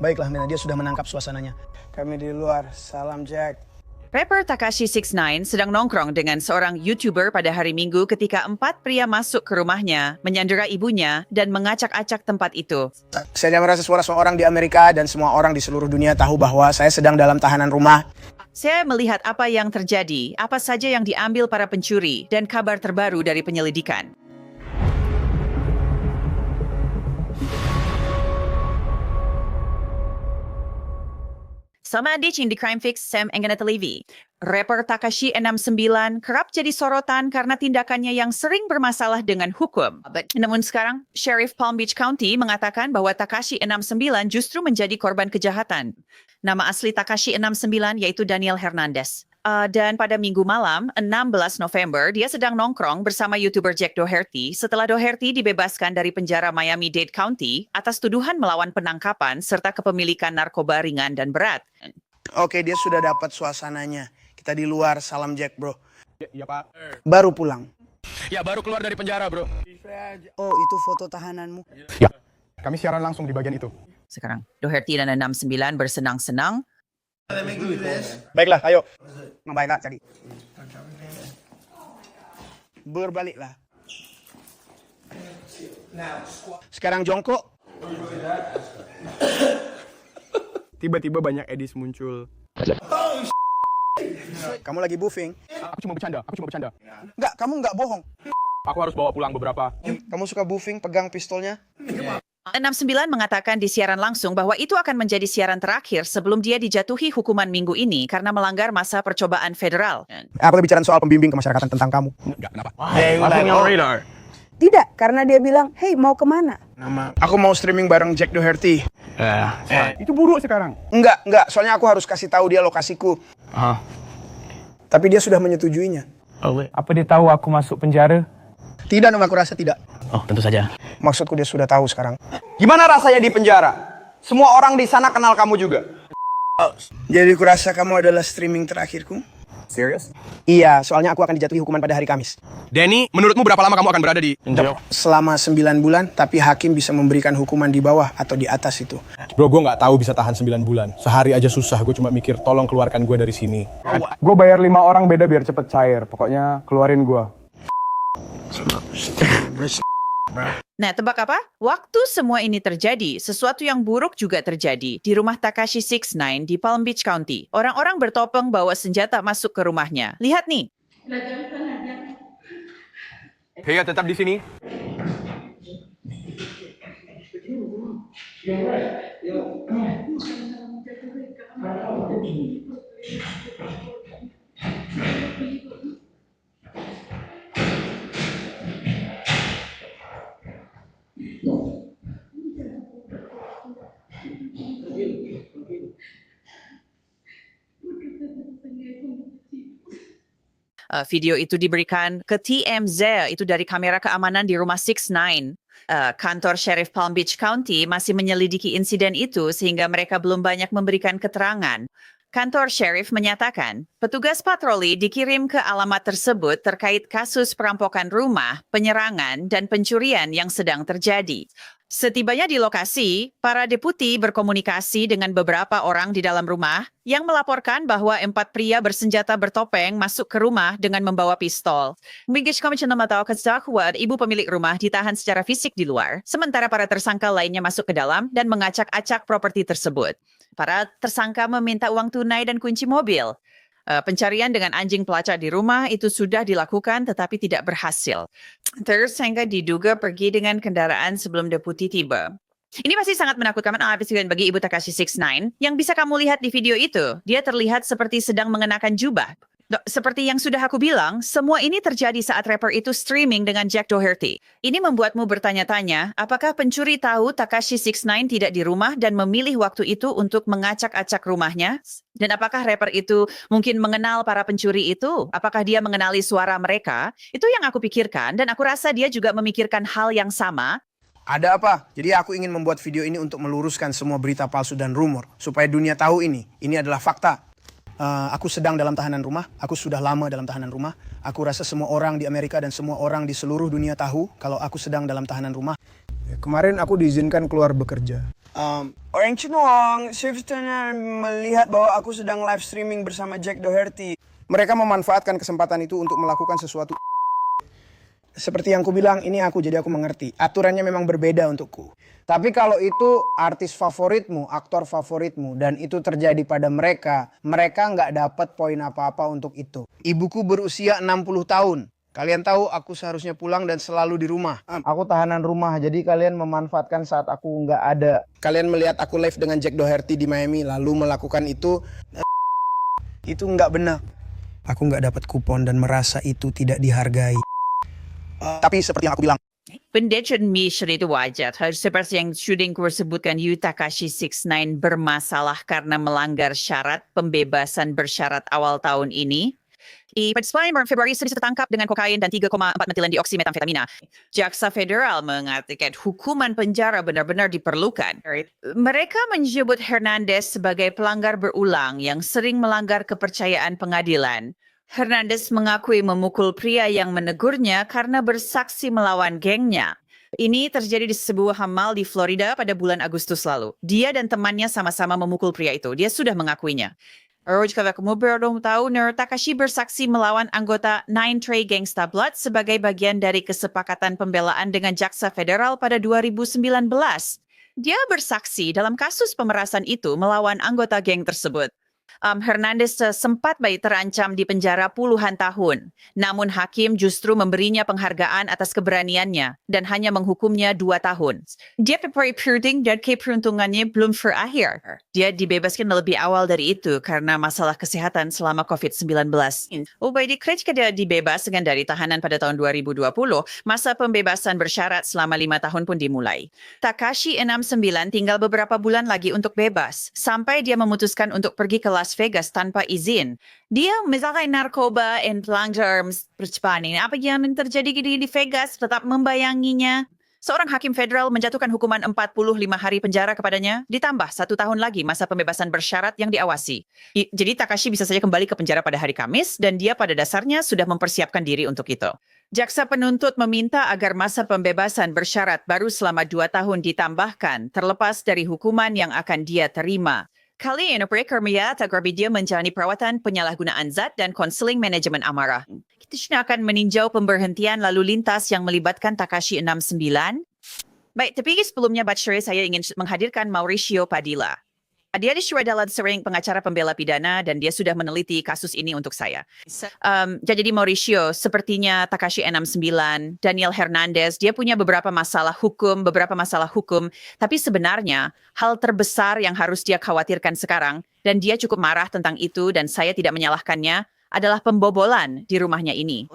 Baiklah, Mena, dia sudah menangkap suasananya. Kami di luar. Salam Jack. Rapper Tekashi 69 sedang nongkrong dengan seorang YouTuber pada hari Minggu ketika 4 pria masuk ke rumahnya, menyandera ibunya, dan mengacak-acak tempat itu. Saya merasa suara seorang di Amerika dan semua orang di seluruh dunia tahu bahwa saya sedang dalam tahanan rumah. Saya melihat apa yang terjadi, apa saja yang diambil para pencuri, dan kabar terbaru dari penyelidikan. Sama Adicing di Crime Fix, Sam Enggana TV. Rapper Tekashi 69 kerap jadi sorotan karena tindakannya yang sering bermasalah dengan hukum. Namun sekarang, Sheriff Palm Beach County mengatakan bahwa Tekashi 69 justru menjadi korban kejahatan. Nama asli Tekashi 69 yaitu Daniel Hernandez. Dan pada minggu malam, 16 November, dia sedang nongkrong bersama YouTuber Jack Doherty setelah Doherty dibebaskan dari penjara Miami-Dade County atas tuduhan melawan penangkapan serta kepemilikan narkoba ringan dan berat. Oke, dia sudah dapat suasananya. Kita di luar. Salam Jack, bro. Iya, Pak. Baru pulang. Ya, baru keluar dari penjara, bro. Oh, itu foto tahananmu. Ya, kami siaran langsung di bagian itu. Sekarang, Doherty dan 69 bersenang-senang. Baiklah, ayo. Baiklah, cari. Berbaliklah. Sekarang jongkok. Tiba-tiba banyak edis muncul. Kamu lagi buffing? Aku cuma bercanda. Enggak, kamu enggak bohong. Aku harus bawa pulang beberapa. Kamu suka buffing, pegang pistolnya? 69 mengatakan di siaran langsung bahwa itu akan menjadi siaran terakhir sebelum dia dijatuhi hukuman minggu ini karena melanggar masa percobaan federal. Aku lebih bicara soal pembimbing kemasyarakatan tentang kamu. Enggak, kenapa? Radar. Tidak, karena dia bilang, hey mau kemana? Aku mau streaming bareng Jack Doherty. Itu buruk sekarang. Enggak. Soalnya aku harus kasih tahu dia lokasiku. Tapi dia sudah menyetujuinya. Apa dia tahu aku masuk penjara? Tidak, Nom, aku rasa tidak. Oh, tentu saja. Maksudku dia sudah tahu sekarang. Gimana rasanya di penjara? Semua orang di sana kenal kamu juga. Jadi kurasa kamu adalah streaming terakhirku? Serius? Iya, soalnya aku akan dijatuhi hukuman pada hari Kamis. Danny, menurutmu berapa lama kamu akan berada di... Selama 9 bulan, tapi hakim bisa memberikan hukuman di bawah atau di atas itu. Bro, gue nggak tahu bisa tahan 9 bulan. Sehari aja susah, gue cuma mikir tolong keluarkan gue dari sini. Gue bayar 5 orang beda biar cepet cair. Pokoknya keluarin gue. Nah, tebak apa? Waktu semua ini terjadi, sesuatu yang buruk juga terjadi di rumah Tekashi 69 di Palm Beach County. Orang-orang bertopeng bawa senjata masuk ke rumahnya. Lihat nih. Hei, tetap di sini. Video itu diberikan ke TMZ, itu dari kamera keamanan di rumah 69. Kantor Sheriff Palm Beach County masih menyelidiki insiden itu sehingga mereka belum banyak memberikan keterangan. Kantor Sheriff menyatakan, petugas patroli dikirim ke alamat tersebut terkait kasus perampokan rumah, penyerangan, dan pencurian yang sedang terjadi. Setibanya di lokasi, para deputi berkomunikasi dengan beberapa orang di dalam rumah yang melaporkan bahwa 4 pria bersenjata bertopeng masuk ke rumah dengan membawa pistol. Brigadier Komisioner mengatakan bahwa ibu pemilik rumah ditahan secara fisik di luar, sementara para tersangka lainnya masuk ke dalam dan mengacak-acak properti tersebut. Para tersangka meminta uang tunai dan kunci mobil. Pencarian dengan anjing pelacak di rumah itu sudah dilakukan tetapi tidak berhasil. Tersangka diduga pergi dengan kendaraan sebelum deputi tiba. Ini masih sangat menakutkan bagi Ibu Tekashi 69. Yang bisa kamu lihat di video itu, dia terlihat seperti sedang mengenakan jubah. Seperti yang sudah aku bilang, semua ini terjadi saat rapper itu streaming dengan Jack Doherty. Ini membuatmu bertanya-tanya, apakah pencuri tahu Tekashi 69 tidak di rumah dan memilih waktu itu untuk mengacak-acak rumahnya? Dan apakah rapper itu mungkin mengenal para pencuri itu? Apakah dia mengenali suara mereka? Itu yang aku pikirkan, dan aku rasa dia juga memikirkan hal yang sama. Ada apa? Jadi aku ingin membuat video ini untuk meluruskan semua berita palsu dan rumor. Supaya dunia tahu ini adalah fakta. Aku sedang dalam tahanan rumah. Aku sudah lama dalam tahanan rumah. Aku rasa semua orang di Amerika dan semua orang di seluruh dunia tahu kalau aku sedang dalam tahanan rumah. Kemarin aku diizinkan keluar bekerja. Orang Cunong, Swiftner melihat bahwa aku sedang live streaming bersama Jack Doherty. Mereka memanfaatkan kesempatan itu untuk melakukan sesuatu. Seperti yang ku bilang, ini aku, jadi aku mengerti. Aturannya memang berbeda untukku. Tapi kalau itu artis favoritmu, aktor favoritmu, dan itu terjadi pada mereka nggak dapat poin apa-apa untuk itu. Ibuku berusia 60 tahun. Kalian tahu aku seharusnya pulang dan selalu di rumah. Aku tahanan rumah, jadi kalian memanfaatkan saat aku nggak ada. Kalian melihat aku live dengan Jack Doherty di Miami, lalu melakukan itu. Itu nggak benar. Aku nggak dapat kupon dan merasa itu tidak dihargai. Tapi seperti yang aku bilang, Pendecan mission itu wajar. Seperti yang syuting ku sebutkan, Yu Takashi 69 bermasalah karena melanggar syarat pembebasan bersyarat awal tahun ini. Pada 9 Februari sudah tertangkap dengan kokain dan 3,4 metilen dioksimetamfetamina. Jaksa Federal mengatakan hukuman penjara benar-benar diperlukan. Mereka menyebut Hernandez sebagai pelanggar berulang yang sering melanggar kepercayaan pengadilan. Hernandez mengakui memukul pria yang menegurnya karena bersaksi melawan gengnya. Ini terjadi di sebuah mall di Florida pada bulan Agustus lalu. Dia dan temannya sama-sama memukul pria itu. Dia sudah mengakuinya. Kalau kamu belum tahu, Takashi bersaksi melawan anggota Nine Trey Gangsta Blood sebagai bagian dari kesepakatan pembelaan dengan Jaksa Federal pada 2019. Dia bersaksi dalam kasus pemerasan itu melawan anggota geng tersebut. Hernandez sempat terancam di penjara puluhan tahun. Namun hakim justru memberinya penghargaan atas keberaniannya dan hanya menghukumnya 2 tahun. Dia perunding dan keperuntungannya belum berakhir. Dia dibebaskan lebih awal dari itu karena masalah kesehatan selama COVID-19. Ketika dia dibebaskan dari tahanan pada tahun 2020, masa pembebasan bersyarat selama 5 tahun pun dimulai. Takashi 69 tinggal beberapa bulan lagi untuk bebas, sampai dia memutuskan untuk pergi ke Las Vegas tanpa izin. Dia misalkan narkoba dan pelanggar percepatan. Apa yang terjadi di Vegas tetap membayanginya. Seorang hakim federal menjatuhkan hukuman 45 hari penjara kepadanya, ditambah 1 tahun lagi masa pembebasan bersyarat yang diawasi. Jadi Takashi bisa saja kembali ke penjara pada hari Kamis, dan dia pada dasarnya sudah mempersiapkan diri untuk itu. Jaksa penuntut meminta agar masa pembebasan bersyarat baru selama 2 tahun ditambahkan, terlepas dari hukuman yang akan dia terima. Kali ini mereka melihat agar dia menjalani perawatan penyalahgunaan zat dan konseling manajemen amarah. Kita akan meninjau pemberhentian lalu lintas yang melibatkan Takashi 69. Baik, tapi sebelumnya Batsuri saya ingin menghadirkan Mauricio Padilla. Dia disuruh adalah sering pengacara pembela pidana dan dia sudah meneliti kasus ini untuk saya. Jadi Mauricio, sepertinya Takashi 69, Daniel Hernandez, dia punya beberapa masalah hukum, tapi sebenarnya hal terbesar yang harus dia khawatirkan sekarang, dan dia cukup marah tentang itu dan saya tidak menyalahkannya, adalah pembobolan di rumahnya ini.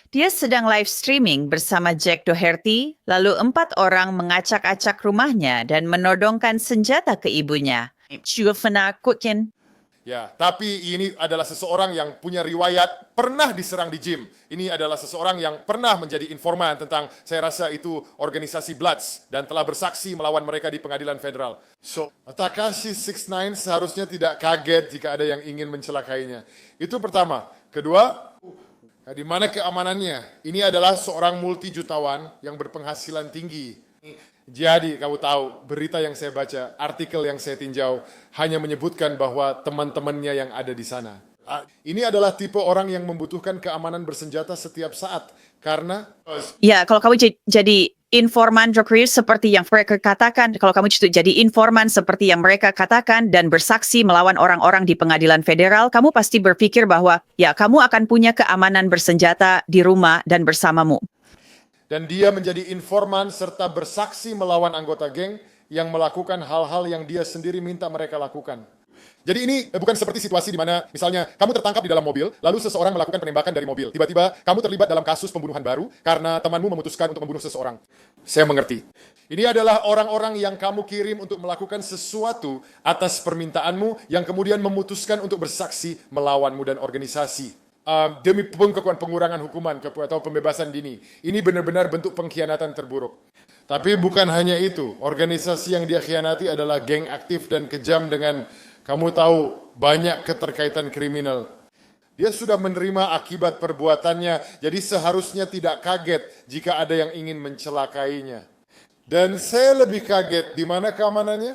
Dia sedang live streaming bersama Jack Doherty, lalu 4 orang mengacak-acak rumahnya dan menodongkan senjata ke ibunya. Juga menakutkan. Ya, tapi ini adalah seseorang yang punya riwayat pernah diserang di gym. Ini adalah seseorang yang pernah menjadi informan tentang, saya rasa itu organisasi Bloods, dan telah bersaksi melawan mereka di pengadilan federal. So, Takashi 69 seharusnya tidak kaget jika ada yang ingin mencelakainya. Itu pertama. Kedua, di mana keamanannya? Ini adalah seorang multi-jutawan yang berpenghasilan tinggi. Jadi kamu tahu, berita yang saya baca, artikel yang saya tinjau, hanya menyebutkan bahwa teman-temannya yang ada di sana. Ini adalah tipe orang yang membutuhkan keamanan bersenjata setiap saat. Karena... Ya, kalau kamu jadi informan Jokowi seperti yang mereka katakan, kalau kamu jadi informan seperti yang mereka katakan dan bersaksi melawan orang-orang di pengadilan federal, kamu pasti berpikir bahwa ya kamu akan punya keamanan bersenjata di rumah dan bersamamu. Dan dia menjadi informan serta bersaksi melawan anggota geng yang melakukan hal-hal yang dia sendiri minta mereka lakukan. Jadi ini bukan seperti situasi di mana misalnya kamu tertangkap di dalam mobil, lalu seseorang melakukan penembakan dari mobil. Tiba-tiba kamu terlibat dalam kasus pembunuhan baru karena temanmu memutuskan untuk membunuh seseorang. Saya mengerti. Ini adalah orang-orang yang kamu kirim untuk melakukan sesuatu atas permintaanmu yang kemudian memutuskan untuk bersaksi melawanmu dan organisasi. Demi pengurangan hukuman atau pembebasan dini. Ini benar-benar bentuk pengkhianatan terburuk. Tapi bukan hanya itu. Organisasi yang dia khianati adalah geng aktif dan kejam dengan, kamu tahu, banyak keterkaitan kriminal. Dia sudah menerima akibat perbuatannya, jadi seharusnya tidak kaget jika ada yang ingin mencelakainya. Dan saya lebih kaget, di mana keamanannya?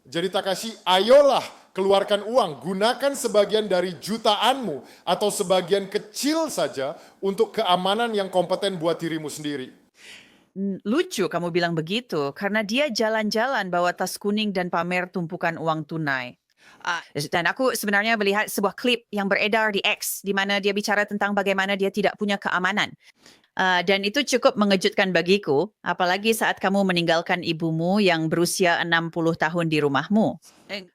Jadi Takashi, ayolah keluarkan uang, gunakan sebagian dari jutaanmu atau sebagian kecil saja untuk keamanan yang kompeten buat dirimu sendiri. Lucu kamu bilang begitu, karena dia jalan-jalan bawa tas kuning dan pamer tumpukan uang tunai. Dan aku sebenarnya melihat sebuah klip yang beredar di X, di mana dia bicara tentang bagaimana dia tidak punya keamanan. Dan itu cukup mengejutkan bagiku, apalagi saat kamu meninggalkan ibumu yang berusia 60 tahun di rumahmu.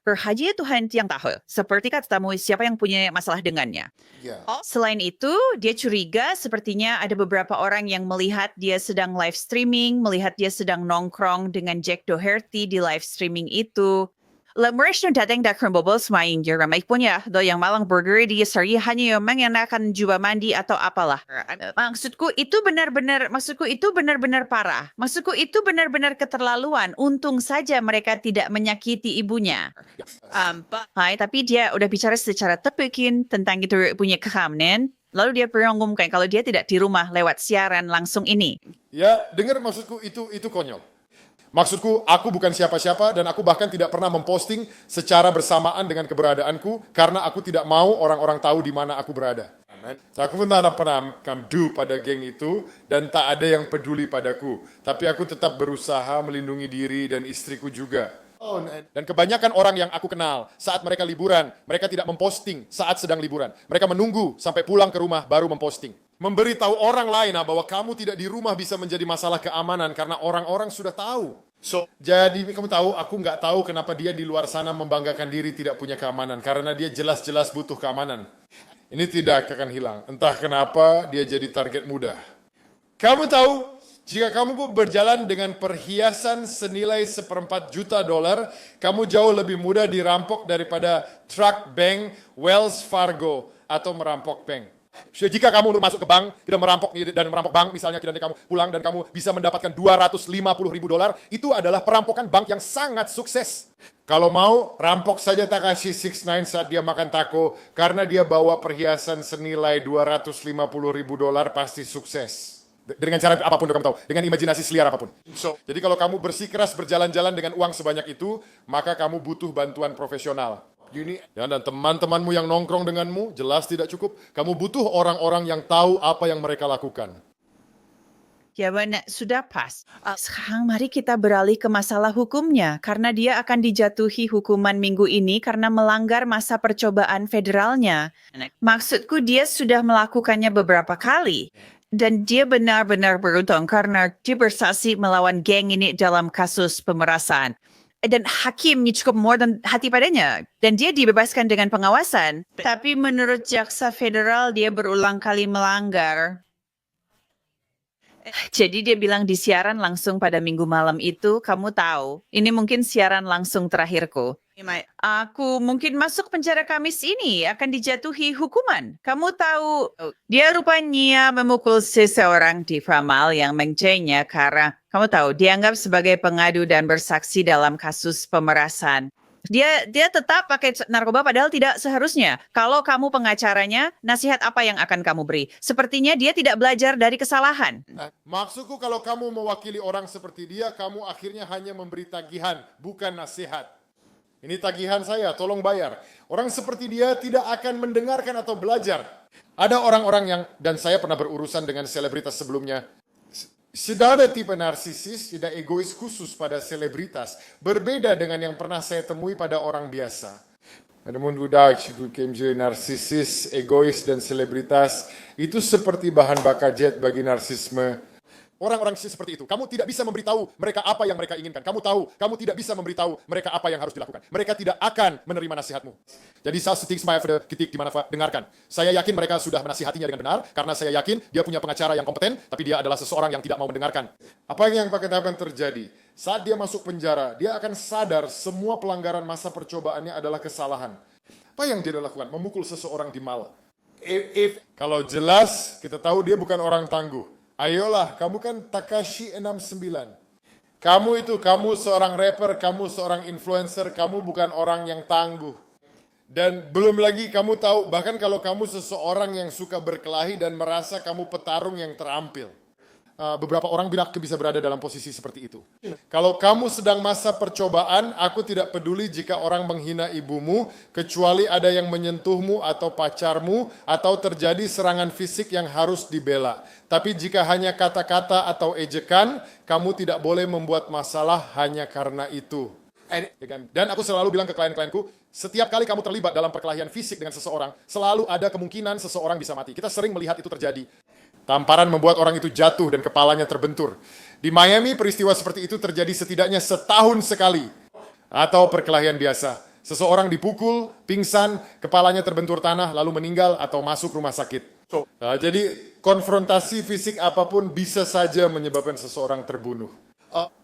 Berhaji Tuhan yang tahu, seperti katamu siapa yang punya masalah dengannya. Ya. Selain itu, dia curiga sepertinya ada beberapa orang yang melihat dia sedang live streaming, melihat dia sedang nongkrong dengan Jack Doherty di live streaming itu. Mereka datang dari bobol semain di ramai punya, do yang malang burger di sari hanya yang mengenakan jubah mandi atau apalah. Maksudku itu benar-benar parah. Maksudku itu benar-benar keterlaluan. Untung saja mereka tidak menyakiti ibunya. Hai, tapi dia udah bicara secara tepikin tentang itu punya keamanan. Lalu dia mengumumkan kalau dia tidak di rumah lewat siaran langsung ini. Ya, dengar maksudku itu konyol. Maksudku, aku bukan siapa-siapa dan aku bahkan tidak pernah memposting secara bersamaan dengan keberadaanku karena aku tidak mau orang-orang tahu di mana aku berada. Aku pun tak pernah kamdu pada geng itu dan tak ada yang peduli padaku. Tapi aku tetap berusaha melindungi diri dan istriku juga. Dan kebanyakan orang yang aku kenal saat mereka liburan, mereka tidak memposting saat sedang liburan. Mereka menunggu sampai pulang ke rumah baru memposting. Memberitahu orang lain bahwa kamu tidak di rumah bisa menjadi masalah keamanan karena orang-orang sudah tahu. Jadi kamu tahu, aku nggak tahu kenapa dia di luar sana membanggakan diri tidak punya keamanan. Karena dia jelas-jelas butuh keamanan. Ini tidak akan hilang. Entah kenapa dia jadi target mudah. Kamu tahu, jika kamu berjalan dengan perhiasan senilai $1,4 juta, kamu jauh lebih mudah dirampok daripada truck bank Wells Fargo atau merampok bank. Jika kamu masuk ke bank, tidak merampok bank, misalnya nanti kamu pulang dan kamu bisa mendapatkan $250,000, itu adalah perampokan bank yang sangat sukses. Kalau mau, rampok saja Takashi 69 saat dia makan taco, karena dia bawa perhiasan senilai $250,000 pasti sukses. Dengan cara apapun kamu tahu, dengan imajinasi liar apapun. Jadi kalau kamu bersikeras berjalan-jalan dengan uang sebanyak itu, maka kamu butuh bantuan profesional. Ya, dan teman-temanmu yang nongkrong denganmu jelas tidak cukup. Kamu butuh orang-orang yang tahu apa yang mereka lakukan. Ya benar, sudah pas. Sekarang mari kita beralih ke masalah hukumnya, karena dia akan dijatuhi hukuman minggu ini karena melanggar masa percobaan federalnya. Maksudku dia sudah melakukannya beberapa kali. Dan dia benar-benar beruntung karena dia bersaksi melawan geng ini dalam kasus pemerasan. Dan hakim cukup more dan hati padanya. Dan dia dibebaskan dengan pengawasan. Tapi menurut jaksa federal dia berulang kali melanggar. Jadi dia bilang di siaran langsung pada minggu malam itu, kamu tahu, ini mungkin siaran langsung terakhirku. Aku mungkin masuk penjara Kamis ini akan dijatuhi hukuman. Kamu tahu, dia rupanya memukul seseorang di Pramal yang mencengnya karena, kamu tahu, dianggap sebagai pengadu dan bersaksi dalam kasus pemerasan. Dia tetap pakai narkoba padahal tidak seharusnya. Kalau kamu pengacaranya, nasihat apa yang akan kamu beri? Sepertinya dia tidak belajar dari kesalahan. Maksudku kalau kamu mewakili orang seperti dia, kamu akhirnya hanya memberi tagihan, bukan nasihat. Ini tagihan saya, tolong bayar. Orang seperti dia tidak akan mendengarkan atau belajar. Ada orang-orang yang, dan saya pernah berurusan dengan selebritas sebelumnya, sudah ada tipe narsisis, tidak egois khusus pada selebritas. Berbeda dengan yang pernah saya temui pada orang biasa. Ada mudah narsisis, egois, dan selebritas. Itu seperti bahan bakar jet bagi narsisme. Orang-orang seperti itu, kamu tidak bisa memberitahu mereka apa yang mereka inginkan. Kamu tahu, kamu tidak bisa memberitahu mereka apa yang harus dilakukan. Mereka tidak akan menerima nasihatmu. Jadi saya setik ketik di mana dengarkan. Saya yakin mereka sudah menasihatinya dengan benar, karena saya yakin dia punya pengacara yang kompeten, tapi dia adalah seseorang yang tidak mau mendengarkan. Apa yang akan terjadi? Saat dia masuk penjara, dia akan sadar semua pelanggaran masa percobaannya adalah kesalahan. Apa yang dia lakukan? Memukul seseorang di mal. Kalau jelas, kita tahu dia bukan orang tangguh. Ayolah, kamu kan Takashi 69. Kamu seorang rapper, kamu seorang influencer, kamu bukan orang yang tangguh. Dan belum lagi kamu tahu, bahkan kalau kamu seseorang yang suka berkelahi dan merasa kamu petarung yang terampil. beberapa orang bisa berada dalam posisi seperti itu. Kalau kamu sedang masa percobaan, aku tidak peduli jika orang menghina ibumu, kecuali ada yang menyentuhmu atau pacarmu, atau terjadi serangan fisik yang harus dibela. Tapi jika hanya kata-kata atau ejekan, kamu tidak boleh membuat masalah hanya karena itu. Dan aku selalu bilang ke klien-klienku, setiap kali kamu terlibat dalam perkelahian fisik dengan seseorang, selalu ada kemungkinan seseorang bisa mati. Kita sering melihat itu terjadi. Tamparan membuat orang itu jatuh dan kepalanya terbentur. Di Miami, peristiwa seperti itu terjadi setidaknya setahun sekali. Atau perkelahian biasa. Seseorang dipukul, pingsan, kepalanya terbentur tanah, lalu meninggal atau masuk rumah sakit. Jadi konfrontasi fisik apapun bisa saja menyebabkan seseorang terbunuh.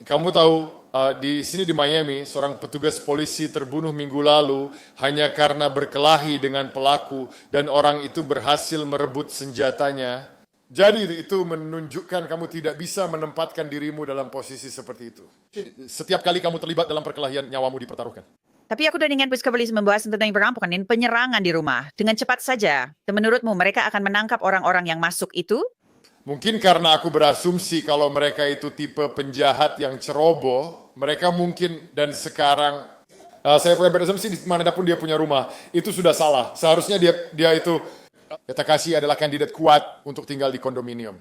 Kamu tahu, di sini di Miami, seorang petugas polisi terbunuh minggu lalu hanya karena berkelahi dengan pelaku dan orang itu berhasil merebut senjatanya. Jadi itu menunjukkan kamu tidak bisa menempatkan dirimu dalam posisi seperti itu. Setiap kali kamu terlibat dalam perkelahian, nyawamu dipertaruhkan. Tapi aku dan dengan Polisi membahas tentang perampokan dan penyerangan di rumah dengan cepat saja. Dan menurutmu mereka akan menangkap orang-orang yang masuk itu? Mungkin karena aku berasumsi kalau mereka itu tipe penjahat yang ceroboh, mereka mungkin dan sekarang saya punya berasumsi di manapun dia punya rumah, itu sudah salah. Seharusnya dia itu Takashi adalah kandidat kuat untuk tinggal di kondominium.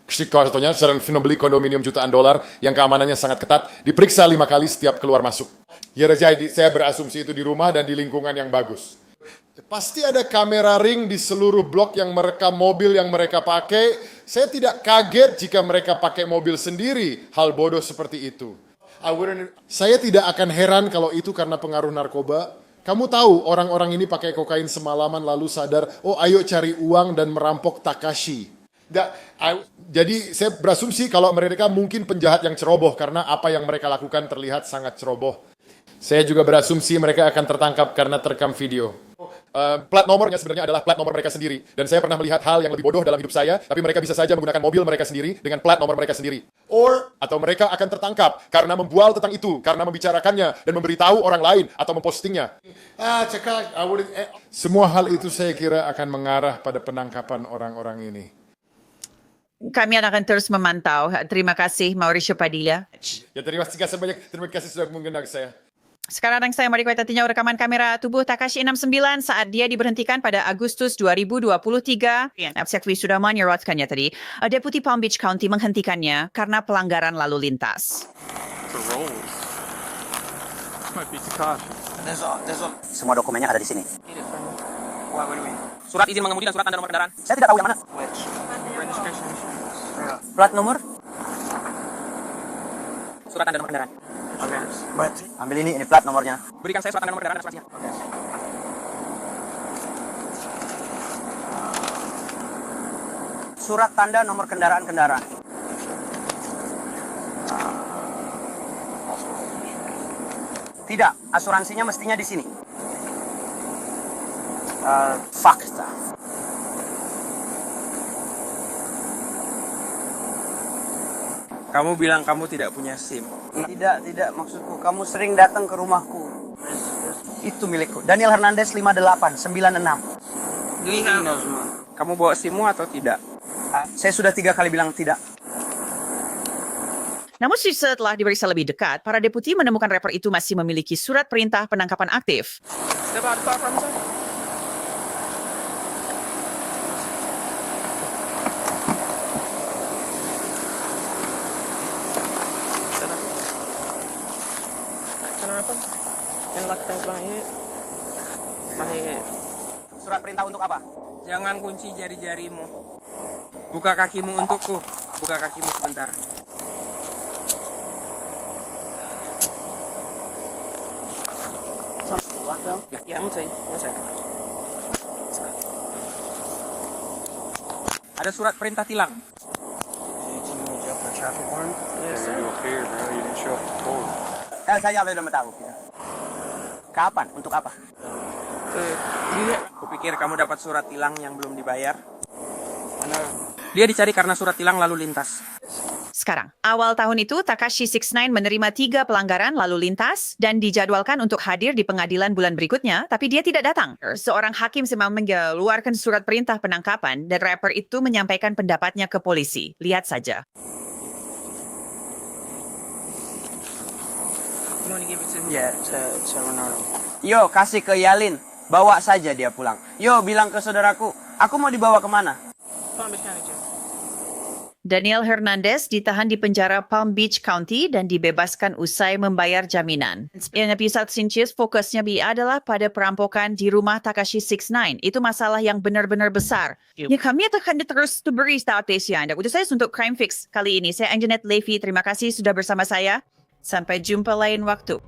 Contohnya sedang membeli kondominium jutaan dolar yang keamanannya sangat ketat, diperiksa 5 kali setiap keluar masuk. Ya jadi saya berasumsi itu di rumah dan di lingkungan yang bagus. Pasti ada kamera ring di seluruh blok yang merekam mobil yang mereka pakai. Saya tidak kaget jika mereka pakai mobil sendiri. Hal bodoh seperti itu. Saya tidak akan heran kalau itu karena pengaruh narkoba. Kamu tahu orang-orang ini pakai kokain semalaman lalu sadar, oh ayo cari uang dan merampok Takashi. Jadi saya berasumsi kalau mereka mungkin penjahat yang ceroboh karena apa yang mereka lakukan terlihat sangat ceroboh. Saya juga berasumsi mereka akan tertangkap karena terekam video. Plat nomornya sebenarnya adalah plat nomor mereka sendiri. Dan saya pernah melihat hal yang lebih bodoh dalam hidup saya, tapi mereka bisa saja menggunakan mobil mereka sendiri dengan plat nomor mereka sendiri. Atau mereka akan tertangkap karena membual tentang itu, karena membicarakannya dan memberitahu orang lain atau mempostingnya. Semua hal itu saya kira akan mengarah pada penangkapan orang-orang ini. Kami akan terus memantau. Terima kasih Mauricio Padilla. Ya terima kasih banyak. Terima kasih sudah mengundang saya. Sekarang saya mau tinjau rekaman kamera tubuh Takashi 69 saat dia diberhentikan pada Agustus 2023. Saya sudah menyorotkannya tadi. Deputi Palm Beach County menghentikannya karena pelanggaran lalu lintas. Semua dokumennya ada di sini. Surat izin mengemudi dan surat tanda nomor kendaraan. Saya tidak tahu yang mana. Plat nomor? Surat tanda nomor kendaraan. Ambil ini plat nomornya. Berikan saya surat tanda nomor kendaraan dan suratnya. Surat tanda nomor kendaraan. Tidak, asuransinya mestinya di sini. Fakta. Kamu bilang kamu tidak punya SIM. Tidak, maksudku kamu sering datang ke rumahku. Itu milikku. Daniel Hernandez 5896. Kamu bawa SIM-mu atau tidak? Saya sudah 3 kali bilang tidak. Namun setelah diperiksa lebih dekat, para deputi menemukan rapper itu masih memiliki surat perintah penangkapan aktif. Surat perintah untuk apa? Jangan kunci jari-jarimu. Buka kakimu untukku. Buka kakimu sebentar. Ya, ada surat perintah tilang. Saya belum tahu. Kapan? Untuk apa? Kupikir kamu dapat surat tilang yang belum dibayar. Dia dicari karena surat tilang lalu lintas. sekarang. Awal tahun itu, Takashi 69 menerima 3 pelanggaran lalu lintas dan dijadwalkan untuk hadir di pengadilan bulan berikutnya, tapi dia tidak datang. Seorang hakim sempat mengeluarkan surat perintah penangkapan dan rapper itu menyampaikan pendapatnya ke polisi. Lihat saja. You want to give it to me? Ya, saya Ronaldo. Yo, kasih ke Yalin. Bawa saja dia pulang. Yo, bilang ke saudaraku, aku mau dibawa kemana? Palm Beach County Jail. Daniel Hernandez ditahan di penjara Palm Beach County dan dibebaskan usai membayar jaminan. Yang episode Sinches fokusnya adalah pada perampokan di rumah Takashi 69. Itu masalah yang benar-benar besar. Ya, kami akan terus beri status Anda. Udah saya untuk Crime Fix kali ini. Saya Anjanette Levy. Terima kasih sudah bersama saya. Sampai jumpa lain waktu.